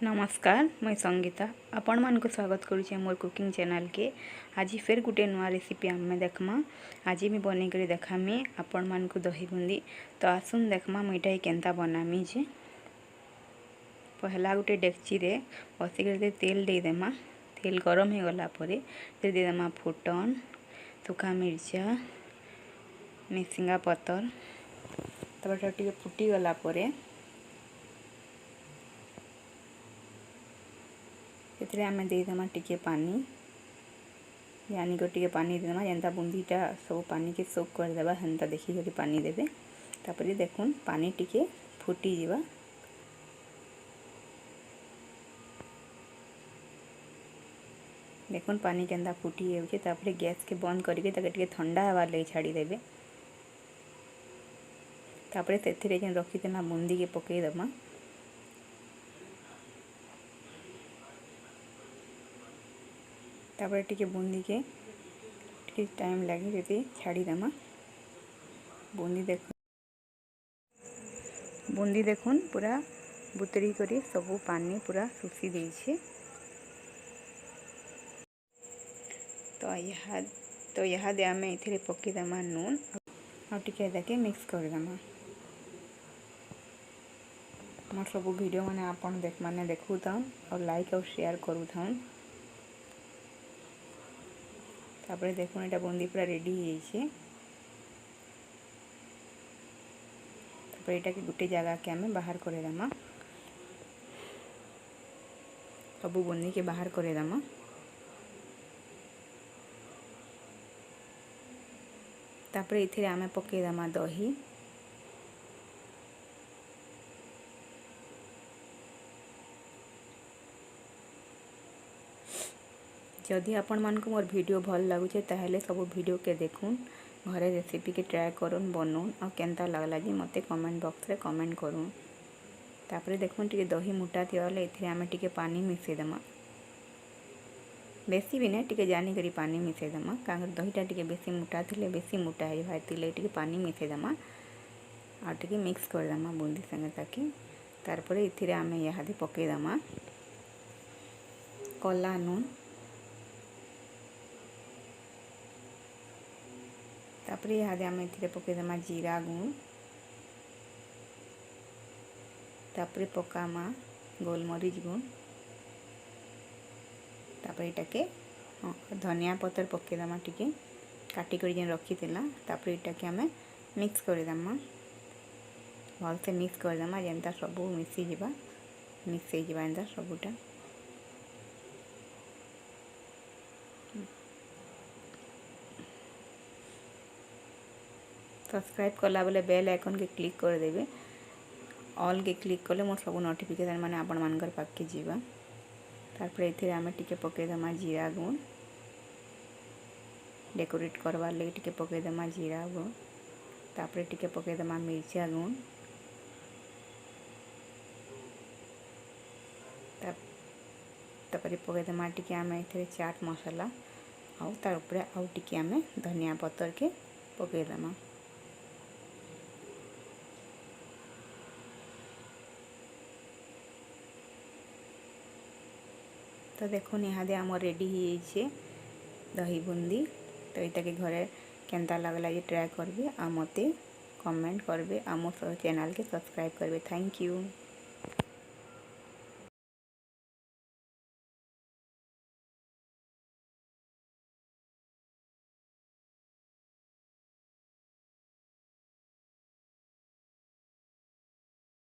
नमस्कार मैं संगीता आपण मान को स्वागत करुचे मोर कुकिंग चैनल के। आज फिर गुटे नुआ रेसिपी आम देखमा। आज मैं बन कर देखामी आपण मान को दही बूंदी। तो आसुन देखमा मुईटा केनता बनामी जे। पहला गुटे डेक्ची रे बसिक तेल दे देमा। तेल गरम हो गला परे दे देमा फुटन, सुखा मिर्चा, मिसिंगा पतर। तब टे फुटी गला परे से आम देदेमा टिके पानी यानी को टिके पानी देदेमा जेनता बूंदीटा सब पानी के सोक करदेबा हेन्ता देखिक पानी देबे। तापर देखुन पानी टिके फुटी जीवा। देखुन पानी केनता फुटी जाउछे। तापर गैस के बंद करके टिके ठंडा हवार लगे छाड़ी देबे। तापर सेथिरे जेन रखिदेमा बूंदी के पकई देमा। तापर टिके बूंदी के टिके टाइम लगे ये छाड़ी देमा। बूंदी देखुन पूरा बुतरी करी सबू पानी पूरा सुखी देछे। तो यह दे आम ये पकई देमा नून और टिके देके मिक्स कर देमा। मोर सबू वीडियो माने आपन माने देखु थाउन और लाइक और शेयर करू थाउन। तापर देखुन एटा बूंदी पूरा रेडी हो। तापर एटा के गुटे जगह के आमे बाहर करे देमा। सबू बूंदी के बाहर करे देमा। तापर इथिरे आमे पकई देमा दही। जदि आपण मान को मोर वीडियो भल लगुचे ताहेले सब वीडियो के देखुन, घरे रेसिपी के ट्राए करुन, बनउन और केनता लगला जी मते कमेंट बॉक्स रे कमेंट करुन। तापर देखुन टिके दही मोटा थियाले इथिरे आमे टिके पानी मिसै देमा। बेसी भी नहीं टिके जानी करी पानी मिसै देमा। कारण दहीटा टिके बेसी मोटा थिले बेसी मोटा है भाई तिले टिके पानी मिसै देमा और टिके मिक्स कर देमा बूंदी संगे ताकि। तारपर इथिरे आमे याहादे पकई देमा कला नून। तापर इहादे आमे इथिरे पकई देमा जीरा गुण। तापर पकामा गोलमरीच गुण। तापर इटा के धनिया पतर पकई देमा टिके काटी कर जेन रखी थिला। तापर इटा के आमे मिक्स कर देमा। भल से मिक्स कर देमा जेनता सबू मिसी जिबा। मिक्स हो जिबा एंता सबूटा। सब्सक्राइब कला बेले बेल आइकन के क्लिक कर देबे। ऑल के क्लिक कले मोर सब नोटिफिकेशन माने आपण मानकर पाक के जीवा। तापर एथिरे आमे टिके पकई देमा जीरा गुण। डेकोरेट करवार लगे टिके पकई देमा जीरा गुण। तापर टिके पकई देमा मिर्चा गुण। तापर पकई देमा टिके आमे एथिरे चाट मसाला आउ तार ऊपर आउ टिके आमे धनिया पतर के पकई देमा। तो देखो इहादे आम रेडी हो दही बूंदी। तो यहाँ के घरे केनता लगला ये ट्राए करबे आ मते कमेंट करबे आ मोर चैनल के सब्सक्राइब करबे। Thank you.